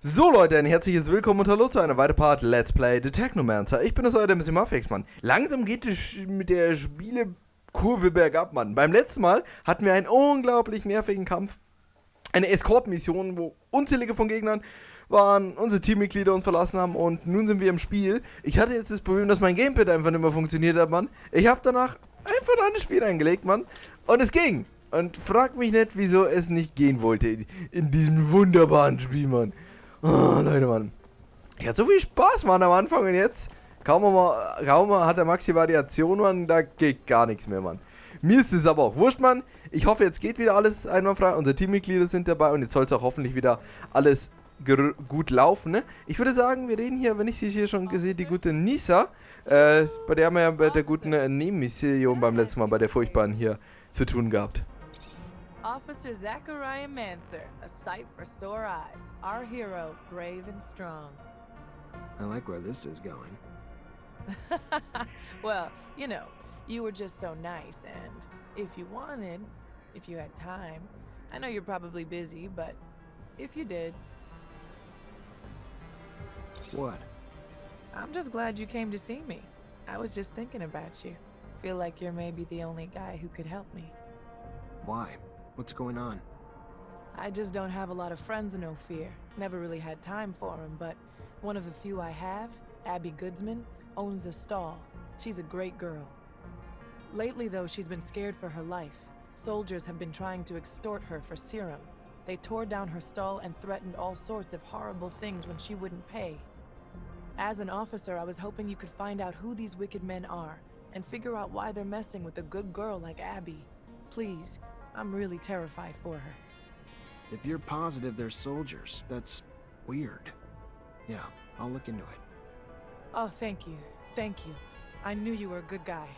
So Leute, ein herzliches Willkommen und Hallo zu einer weiteren Part Let's Play The Technomancer. Ich bin das euer Mafix, Mann. Langsam geht es mit der Spielekurve bergab, Mann. Beim letzten Mal hatten wir einen unglaublich nervigen Kampf. Eine Escort-Mission, wo unzählige von Gegnern waren, unsere Teammitglieder uns verlassen haben und nun sind wir im Spiel. Ich hatte jetzt das Problem, dass mein Gamepad einfach nicht mehr funktioniert hat, Mann. Ich habe danach einfach ein anderes Spiel eingelegt, Mann. Und es ging. Und fragt mich nicht, wieso es nicht gehen wollte in diesem wunderbaren Spiel, Mann. Oh, Leute, Mann. Ich hatte so viel Spaß, Mann, am Anfang und jetzt kaum hat der Maxi Variation, Mann, da geht gar nichts mehr, Mann. Mir ist es aber auch wurscht, Mann. Ich hoffe, jetzt geht wieder alles einwandfrei. Unsere Teammitglieder sind dabei und jetzt soll es auch hoffentlich wieder alles gut laufen, ne? Ich würde sagen, wir reden hier, wenn ich sie hier schon gesehen, die gute Nisa. Bei der haben wir ja bei der guten Nebenmission beim letzten Mal, bei der furchtbaren hier, zu tun gehabt. Officer Technomancer, a sight for sore eyes. Our hero, brave and strong. I like where this is going. Well, you know, you were just so nice, and if you wanted, if you had time, I know you're probably busy, but if you did... What? I'm just glad you came to see me. I was just thinking about you. Feel like you're maybe the only guy who could help me. Why? What's going on? I just don't have a lot of friends in Ophir. Never really had time for them, but one of the few I have, Abby Goodsman, owns a stall. She's a great girl. Lately, though, she's been scared for her life. Soldiers have been trying to extort her for serum. They tore down her stall and threatened all sorts of horrible things when she wouldn't pay. As an officer, I was hoping you could find out who these wicked men are and figure out why they're messing with a good girl like Abby. Please, I'm really terrified for her. If you're positive they're soldiers, that's weird. Yeah, I'll look into it. Oh, thank you. Thank you. I knew you were a good guy.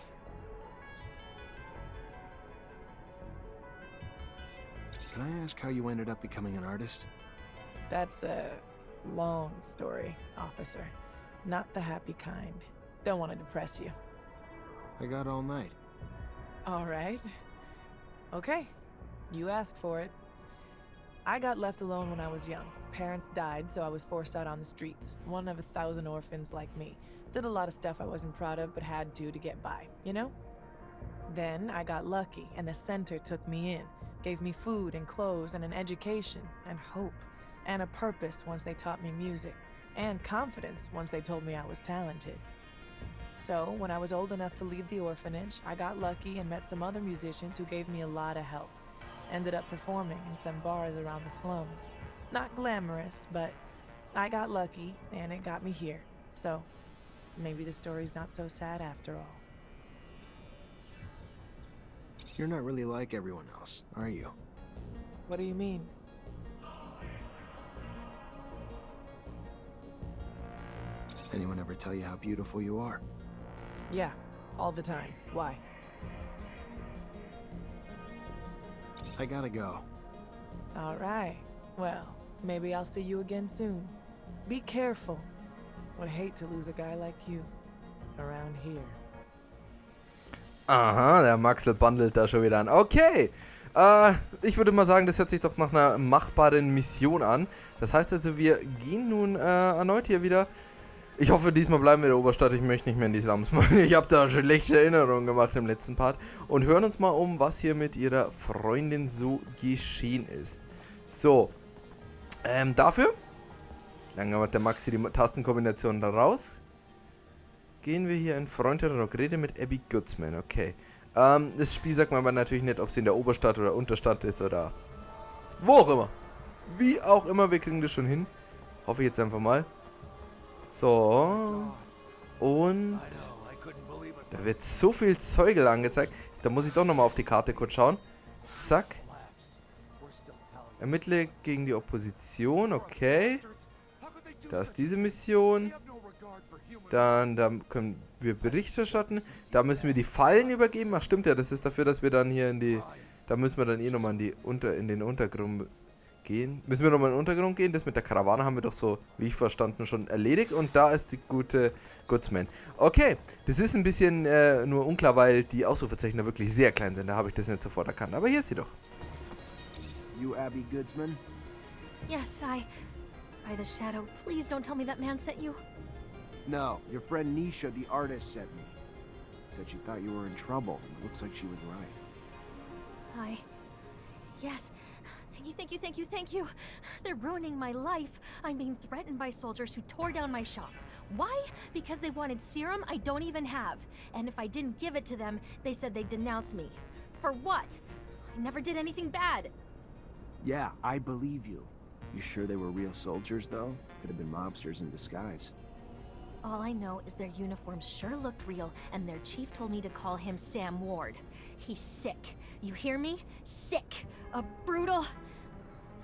Can I ask how you ended up becoming an artist? That's a long story, officer. Not the happy kind. Don't want to depress you. I got all night. All right. Okay. You asked for it. I got left alone when I was young. Parents died, so I was forced out on the streets. One of 1,000 orphans like me. Did a lot of stuff I wasn't proud of, but had to get by, you know? Then I got lucky, and the center took me in. Gave me food and clothes and an education and hope and a purpose once they taught me music and confidence once they told me I was talented. So when I was old enough to leave the orphanage, I got lucky and met some other musicians who gave me a lot of help. Ended up performing in some bars around the slums. Not glamorous, but I got lucky and it got me here. So maybe the story's not so sad after all. You're not really like everyone else, are you? What do you mean? Anyone ever tell you how beautiful you are? Yeah, all the time. Why? I gotta go. All right. Well, maybe I'll see you again soon. Be careful. Would hate to lose a guy like you around here. Aha, der Maxel bundelt da schon wieder an. Okay, ich würde mal sagen, das hört sich doch nach einer machbaren Mission an. Das heißt also, wir gehen nun erneut hier wieder. Ich hoffe, diesmal bleiben wir in der Oberstadt. Ich möchte nicht mehr in die Slums machen. Ich habe da schlechte Erinnerungen gemacht im letzten Part. Und hören uns mal um, was hier mit ihrer Freundin so geschehen ist. So, dafür, dann hat der Maxi die Tastenkombination da raus. Gehen wir hier in Freundin-Rock. Rede mit Abby Goodsman, okay. Das Spiel sagt man aber natürlich nicht, ob sie in der Oberstadt oder Unterstadt ist oder wo auch immer. Wie auch immer, wir kriegen das schon hin. Hoffe ich jetzt einfach mal. So. Und da wird so viel Zeugel angezeigt. Da muss ich doch nochmal auf die Karte kurz schauen. Zack. Ermittle gegen die Opposition, okay. Da ist diese Mission. Dann, da können wir Bericht erstatten. Da müssen wir die Fallen übergeben. Ach stimmt ja, das ist dafür, dass wir dann hier in die... Da müssen wir dann eh nochmal in den Untergrund gehen. Müssen wir nochmal in den Untergrund gehen? Das mit der Karawane haben wir doch so, wie ich verstanden, schon erledigt. Und da ist die gute Goodsman. Okay, das ist ein bisschen nur unklar, weil die Ausrufezeichen da wirklich sehr klein sind. Da habe ich das nicht sofort erkannt. Aber hier ist sie doch. You Abby Goodsman? Yes, by the shadow, please don't tell me that man sent you. No, your friend Nisha, the artist, sent me. Said she thought you were in trouble. Looks like she was right. Yes. Thank you. They're ruining my life. I'm being threatened by soldiers who tore down my shop. Why? Because they wanted serum I don't even have. And if I didn't give it to them, they said they'd denounce me. For what? I never did anything bad. Yeah, I believe you. You sure they were real soldiers, though? Could have been mobsters in disguise. All I know is their uniforms sure looked real, and their chief told me to call him Sam Ward. He's sick. You hear me? Sick. A brutal...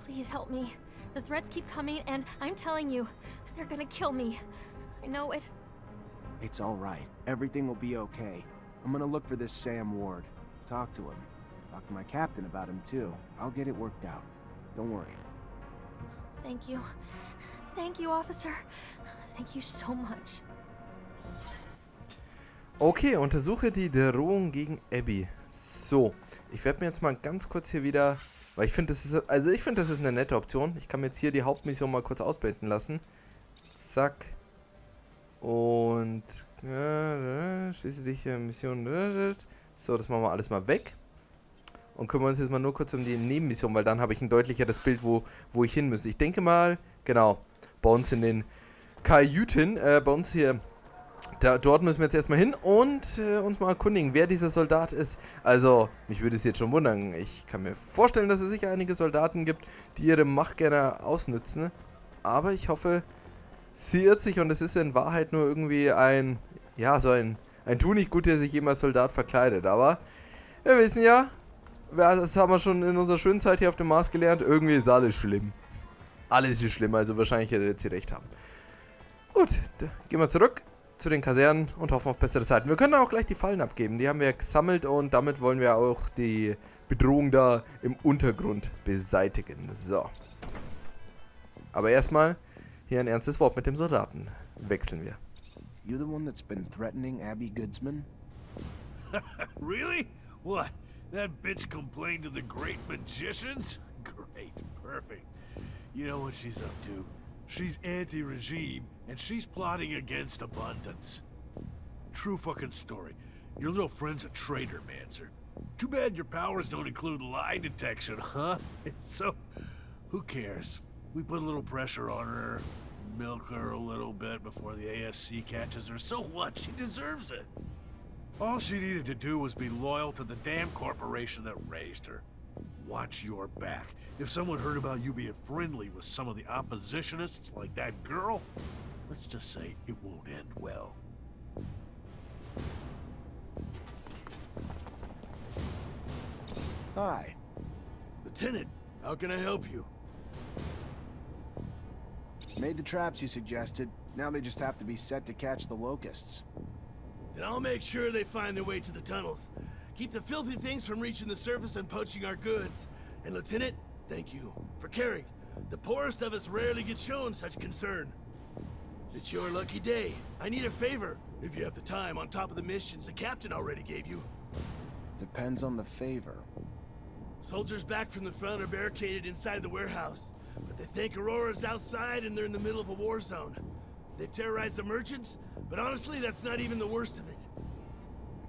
Please help me. The threats keep coming, and I'm telling you, they're gonna kill me. I know it. It's all right. Everything will be okay. I'm gonna look for this Sam Ward. Talk to him. Talk to my captain about him, too. I'll get it worked out. Don't worry. Thank you. Thank you, officer. Thank you so much. Okay, untersuche die Drohung gegen Abby. So, ich werde mir jetzt mal ganz kurz hier wieder... Weil ich finde, das ist eine nette Option. Ich kann mir jetzt hier die Hauptmission mal kurz ausblenden lassen. Zack. Und... schließe dich Mission... So, das machen wir alles mal weg. Und kümmern uns jetzt mal nur kurz um die Nebenmission, weil dann habe ich ein deutlicheres Bild, wo ich hin müsste. Ich denke mal, genau, bei uns in den Kajüten, bei uns hier... dort müssen wir jetzt erstmal hin und uns mal erkundigen, wer dieser Soldat ist. Also, mich würde es jetzt schon wundern. Ich kann mir vorstellen, dass es sicher einige Soldaten gibt, die ihre Macht gerne ausnützen. Aber ich hoffe, sie irrt sich und es ist in Wahrheit nur irgendwie ein Tunichtgut, der sich jemals Soldat verkleidet. Aber wir wissen ja, das haben wir schon in unserer schönen Zeit hier auf dem Mars gelernt, irgendwie ist alles schlimm. Alles ist schlimm, also wahrscheinlich wird sie recht haben. Gut, gehen wir zurück zu den Kasernen und hoffen auf bessere Zeiten. Wir können auch gleich die Fallen abgeben. Die haben wir gesammelt und damit wollen wir auch die Bedrohung da im Untergrund beseitigen. So. Aber erstmal hier ein ernstes Wort mit dem Soldaten. Wechseln wir. You the one that's been threatening Abby Goodsman? Really? What? That bitch complained to the great magicians? Great, perfect. You know what she's up to. She's anti-regime, and she's plotting against abundance. True fucking story. Your little friend's a traitor, Mancer. Too bad your powers don't include lie detection, huh? So, who cares? We put a little pressure on her, milk her a little bit before the ASC catches her. So what? She deserves it. All she needed to do was be loyal to the damn corporation that raised her. Watch your back. If someone heard about you being friendly with some of the oppositionists like that girl, let's just say it won't end well. Hi. Lieutenant, how can I help you? Made the traps you suggested. Now they just have to be set to catch the locusts. Then I'll make sure they find their way to the tunnels. Keep the filthy things from reaching the surface and poaching our goods. And Lieutenant, thank you for caring. The poorest of us rarely get shown such concern. It's your lucky day. I need a favor, if you have the time, on top of the missions the captain already gave you. Depends on the favor. Soldiers back from the front are barricaded inside the warehouse, but they think Aurora's outside and they're in the middle of a war zone. They've terrorized the merchants, but honestly, that's not even the worst of it.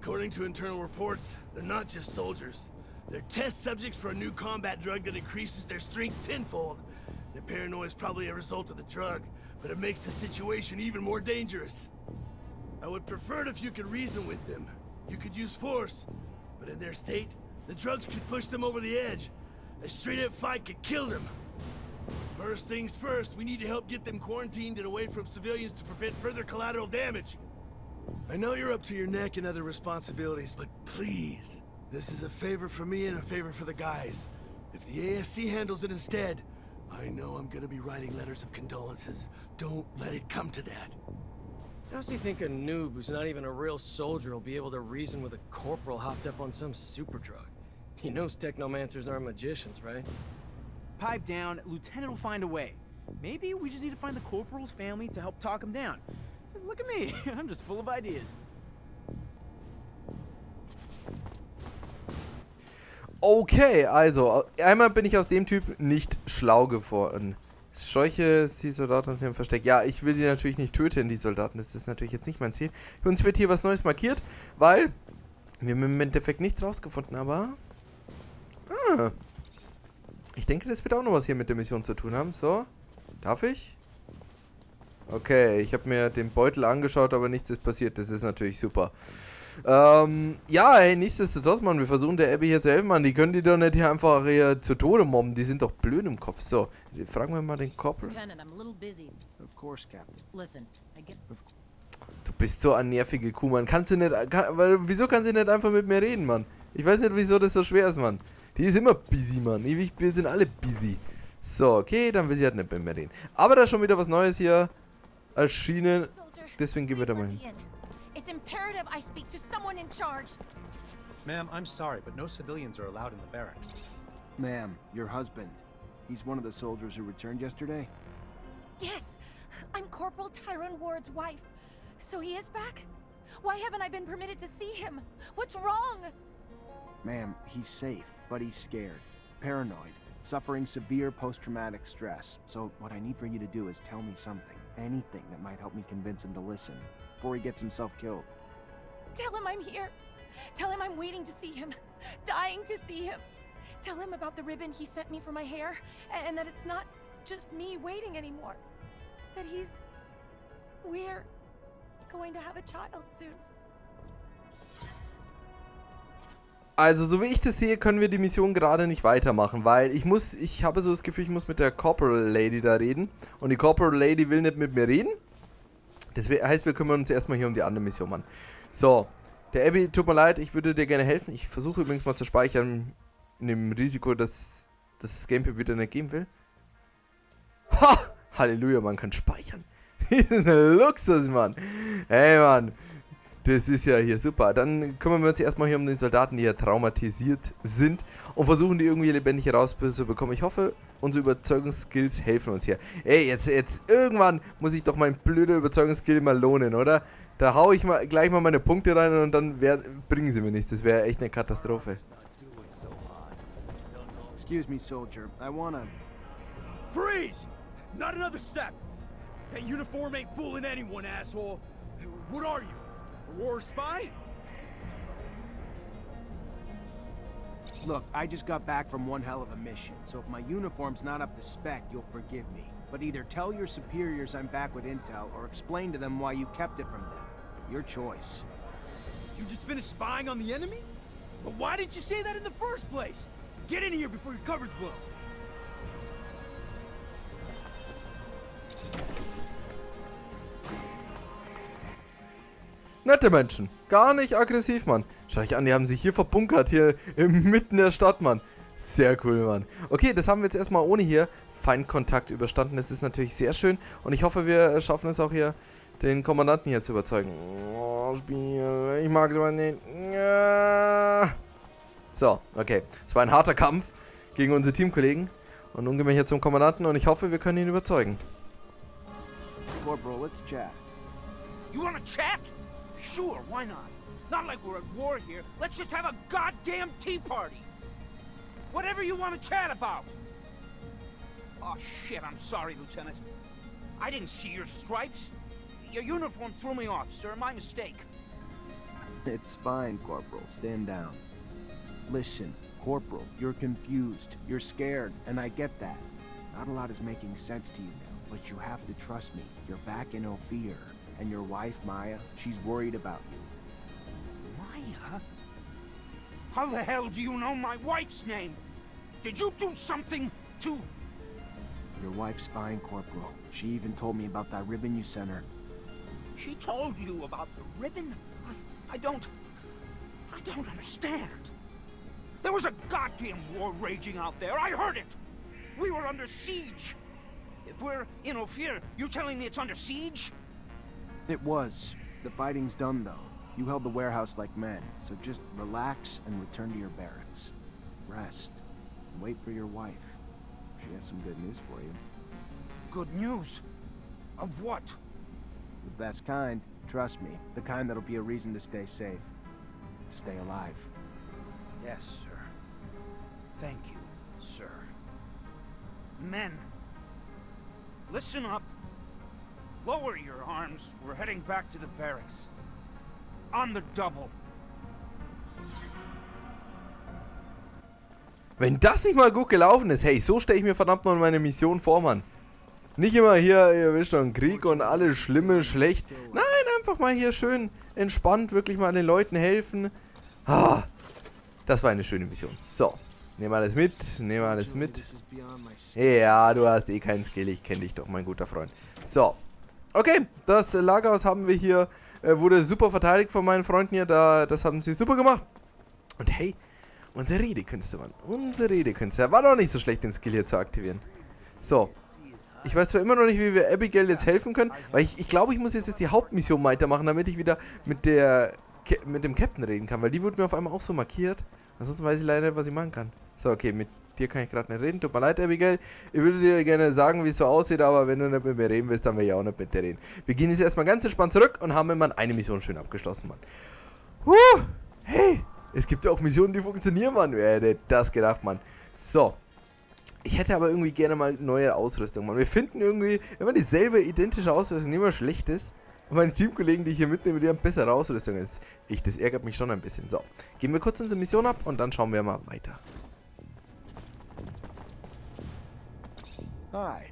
According to internal reports, they're not just soldiers. They're test subjects for a new combat drug that increases their strength tenfold. Their paranoia is probably a result of the drug, but it makes the situation even more dangerous. I would prefer it if you could reason with them. You could use force, but in their state, the drugs could push them over the edge. A straight-up fight could kill them. First things first, we need to help get them quarantined and away from civilians to prevent further collateral damage. I know you're up to your neck in other responsibilities, but please, this is a favor for me and a favor for the guys. If the ASC handles it instead, I know I'm gonna be writing letters of condolences. Don't let it come to that. How's he think a noob who's not even a real soldier will be able to reason with a corporal hopped up on some super drug? He knows Technomancers aren't magicians, right? Pipe down, Lieutenant will find a way. Maybe we just need to find the corporal's family to help talk him down. Look at me, I'm just full of ideas. Okay, also, einmal bin ich aus dem Typ nicht schlau geworden. Scheuche, die Soldaten sind im Versteck. Ja, ich will die natürlich nicht töten, die Soldaten. Das ist natürlich jetzt nicht mein Ziel. Für uns wird hier was Neues markiert, weil wir haben im Endeffekt nichts rausgefunden, aber... Ich denke, das wird auch noch was hier mit der Mission zu tun haben. So, darf ich? Okay, ich habe mir den Beutel angeschaut, aber nichts ist passiert. Das ist natürlich super. Ja, hey, nichtsdestotrotz, Mann, wir versuchen der Abby hier zu helfen, Mann. Die können die doch nicht hier einfach hier zu Tode mobben. Die sind doch blöd im Kopf. So, fragen wir mal den Corporal. Lieutenant, I'm a little busy. Of course, Captain. Listen, I get... Du bist so eine nervige Kuh, Mann. Kannst du nicht, wieso kann sie nicht einfach mit mir reden, Mann? Ich weiß nicht, wieso das so schwer ist, Mann. Die ist immer busy, Mann. Wir sind alle busy. So, okay, dann will sie halt nicht mit mir reden. Aber da ist schon wieder was Neues hier erschienen. Deswegen gehen wir da mal hin. It's imperative I speak to someone in charge. Ma'am, I'm sorry, but no civilians are allowed in the barracks. Ma'am, your husband. He's one of the soldiers who returned yesterday? Yes, I'm Corporal Tyrone Ward's wife. So he is back? Why haven't I been permitted to see him? What's wrong? Ma'am, he's safe, but he's scared. Paranoid. Suffering severe post-traumatic stress. So what I need for you to do is tell me something. Anything that might help me convince him to listen. Before he gets himself killed. Tell him I'm here. Tell him I'm waiting to see him. Dying to see him. Tell him about the ribbon he sent me for my hair. And that it's not just me waiting anymore. That we're going to have a child soon. Also, so wie ich das sehe, können wir die Mission gerade nicht weitermachen, weil ich habe so das Gefühl, ich muss mit der Corporal Lady da reden. Und die Corporal Lady will nicht mit mir reden. Das heißt, wir kümmern uns erstmal hier um die andere Mission, Mann. So, der Abby, tut mir leid, ich würde dir gerne helfen. Ich versuche übrigens mal zu speichern, in dem Risiko, dass das Gameplay wieder nicht geben will. Ha! Halleluja, man kann speichern. Das ist ein Luxus, Mann. Hey, Mann. Das ist ja hier super. Dann kümmern wir uns erstmal hier um den Soldaten, die ja traumatisiert sind. Und versuchen, die irgendwie lebendig herauszubekommen. Ich hoffe, unsere Überzeugungsskills helfen uns hier. Ey, jetzt irgendwann muss ich doch mein blöder Überzeugungsskill mal lohnen, oder? Da hau ich mal gleich mal meine Punkte rein und dann bringen sie mir nichts. Das wäre echt eine Katastrophe. Excuse me, soldier. I wanna... Freeze! Not another step! That uniform ain't fooling anyone, asshole! What are you? A war spy? Look, I just got back from one hell of a mission, so if my uniform's not up to spec, you'll forgive me. But either tell your superiors I'm back with intel, or explain to them why you kept it from them. Your choice. You just finished spying on the enemy? But why didn't you say that in the first place? Get in here before your cover's blown. Nette Menschen. Gar nicht aggressiv, Mann. Schau dich an, die haben sich hier verbunkert, hier mitten der Stadt, Mann. Sehr cool, Mann. Okay, das haben wir jetzt erstmal ohne hier Feindkontakt überstanden. Das ist natürlich sehr schön. Und ich hoffe, wir schaffen es auch hier, den Kommandanten hier zu überzeugen. Oh, Spiel. Ich mag es aber nicht. Ja. So, okay. Es war ein harter Kampf gegen unsere Teamkollegen. Und nun gehen wir hier zum Kommandanten und ich hoffe, wir können ihn überzeugen. Corporal, let's chat. You wanna chat? Sure, why not? Not like we're at war here. Let's just have a goddamn tea party. Whatever you want to chat about. Oh shit, I'm sorry, Lieutenant. I didn't see your stripes. Your uniform threw me off, sir. My mistake. It's fine, Corporal. Stand down. Listen, Corporal, you're confused. You're scared, and I get that. Not a lot is making sense to you now, but you have to trust me. You're back in Ophir. And your wife, Maya, she's worried about you. Maya? How the hell do you know my wife's name? Did you do something to... Your wife's fine, Corporal. She even told me about that ribbon you sent her. She told you about the ribbon? I don't understand. There was a goddamn war raging out there. I heard it. We were under siege. If we're in Ophir, you telling me it's under siege? It was. The fighting's done, though. You held the warehouse like men, so just relax and return to your barracks. Rest. And wait for your wife. She has some good news for you. Good news? Of what? The best kind. Trust me. The kind that'll be a reason to stay safe. Stay alive. Yes, sir. Thank you, sir. Men, Listen up. Lower your arms. We're heading back to the barracks. On the double. Wenn das nicht mal gut gelaufen ist, hey, so stelle ich mir verdammt noch meine Mission vor, Mann. Nicht immer hier, ihr wisst schon, Krieg und alles Schlimme, schlecht. Nein, einfach mal hier schön entspannt, wirklich mal den Leuten helfen. Ah, das war eine schöne Mission. So, nehmen wir alles mit, nehmen wir alles mit. Ja, du hast eh keinen Skill, ich kenne dich doch, mein guter Freund. So, okay, das Lagerhaus haben wir hier, wurde super verteidigt von meinen Freunden hier, das haben sie super gemacht. Und hey, unsere Redekünste, Mann. Unsere Redekünste. War doch nicht so schlecht, den Skill hier zu aktivieren. So. Ich weiß zwar immer noch nicht, wie wir Abigail jetzt helfen können, weil ich glaube, ich muss jetzt die Hauptmission weitermachen, damit ich wieder mit dem Captain reden kann, weil die wurde mir auf einmal auch so markiert. Ansonsten weiß ich leider nicht, was ich machen kann. So, okay, mit dir kann ich gerade nicht reden. Tut mir leid, Abigail. Ich würde dir gerne sagen, wie es so aussieht, aber wenn du nicht mit mir reden willst, dann will ich auch nicht mit dir reden. Wir gehen jetzt erstmal ganz entspannt zurück und haben immer eine Mission schön abgeschlossen, Mann. Hey! Es gibt ja auch Missionen, die funktionieren, Mann. Wer hätte das gedacht, Mann. So. Ich hätte aber irgendwie gerne mal neue Ausrüstung, Mann. Wir finden irgendwie immer dieselbe identische Ausrüstung, die immer schlecht ist. Und meine Teamkollegen, die ich hier mitnehme, die haben bessere Ausrüstung als ich. Das ärgert mich schon ein bisschen. So. Geben wir kurz unsere Mission ab und dann schauen wir mal weiter. Hi.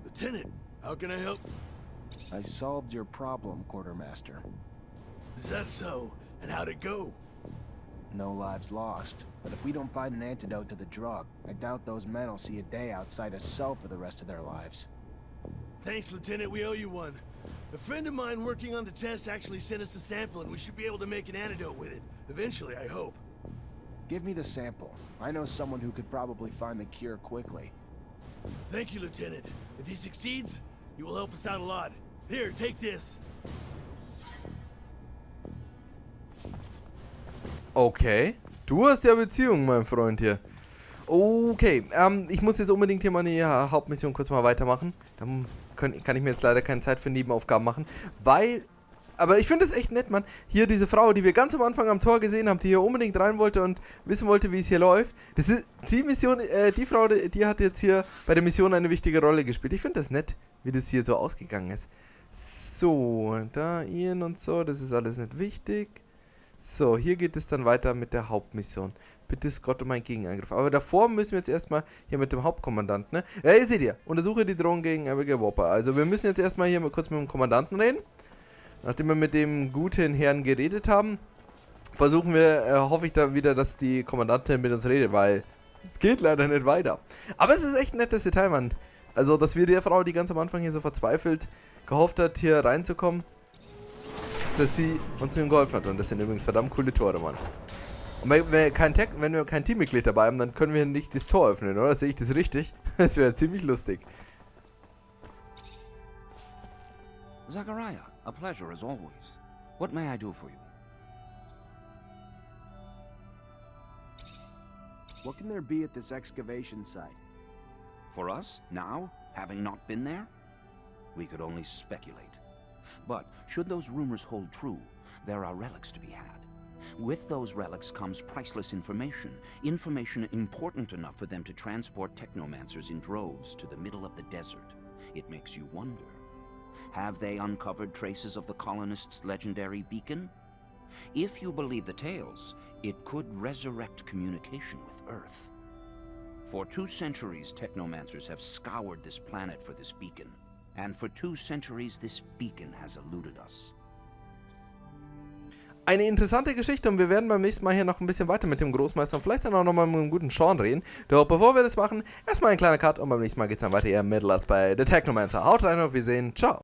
Lieutenant, how can I help? I solved your problem, Quartermaster. Is that so? And how'd it go? No lives lost. But if we don't find an antidote to the drug, I doubt those men will see a day outside a cell for the rest of their lives. Thanks, Lieutenant. We owe you one. A friend of mine working on the test actually sent us a sample, and we should be able to make an antidote with it. Eventually, I hope. Give me the sample. I know someone who could probably find the cure quickly. Thank you, Lieutenant. If he succeeds, he will help us out a lot. Here, take this. Okay. Du hast ja Beziehung, mein Freund hier. Okay, ich muss jetzt unbedingt hier meine Hauptmission kurz mal weitermachen. Dann kann ich mir jetzt leider keine Zeit für Nebenaufgaben machen, weil... Aber ich finde es echt nett, Mann. Hier diese Frau, die wir ganz am Anfang am Tor gesehen haben, die hier unbedingt rein wollte und wissen wollte, wie es hier läuft. Das ist die Mission, die Frau, die hat jetzt hier bei der Mission eine wichtige Rolle gespielt. Ich finde das nett, wie das hier so ausgegangen ist. So, da Ian und so, das ist alles nicht wichtig. So, hier geht es dann weiter mit der Hauptmission. Bitte Scott um einen Gegenangriff. Aber davor müssen wir jetzt erstmal hier mit dem Hauptkommandanten, ne? Ja, ihr seht ja, untersuche die Drohung gegen Abigail Whopper. Also wir müssen jetzt erstmal hier mal kurz mit dem Kommandanten reden. Nachdem wir mit dem guten Herrn geredet haben, versuchen wir, hoffe ich dann wieder, dass die Kommandantin mit uns redet, weil es geht leider nicht weiter. Aber es ist echt ein nettes Detail, Mann. Also, dass wir der Frau, die ganz am Anfang hier so verzweifelt gehofft hat, hier reinzukommen, dass sie uns geholfen hat. Und das sind übrigens verdammt coole Tore, Mann. Und wenn wir kein Teammitglied dabei haben, dann können wir nicht das Tor öffnen, oder? Sehe ich das richtig? Das wäre ziemlich lustig. Zachariah, a pleasure as always. What may I do for you? What can there be at this excavation site? For us, now, having not been there? We could only speculate. But should those rumors hold true, there are relics to be had. With those relics comes priceless information. Information important enough for them to transport Technomancers in droves to the middle of the desert. It makes you wonder. Have they uncovered traces of the colonists' legendary beacon? If you believe the tales, it could resurrect communication with Earth. For 2 centuries, Technomancers have scoured this planet for this beacon. And for 2 centuries, this beacon has eluded us. Eine interessante Geschichte und wir werden beim nächsten Mal hier noch ein bisschen weiter mit dem Großmeister und vielleicht dann auch nochmal mit einem guten Sean reden. Doch bevor wir das machen, erstmal ein kleiner Cut und beim nächsten Mal geht es dann weiter eher mit Let's Play The Technomancer. Haut rein, auf Wiedersehen, ciao.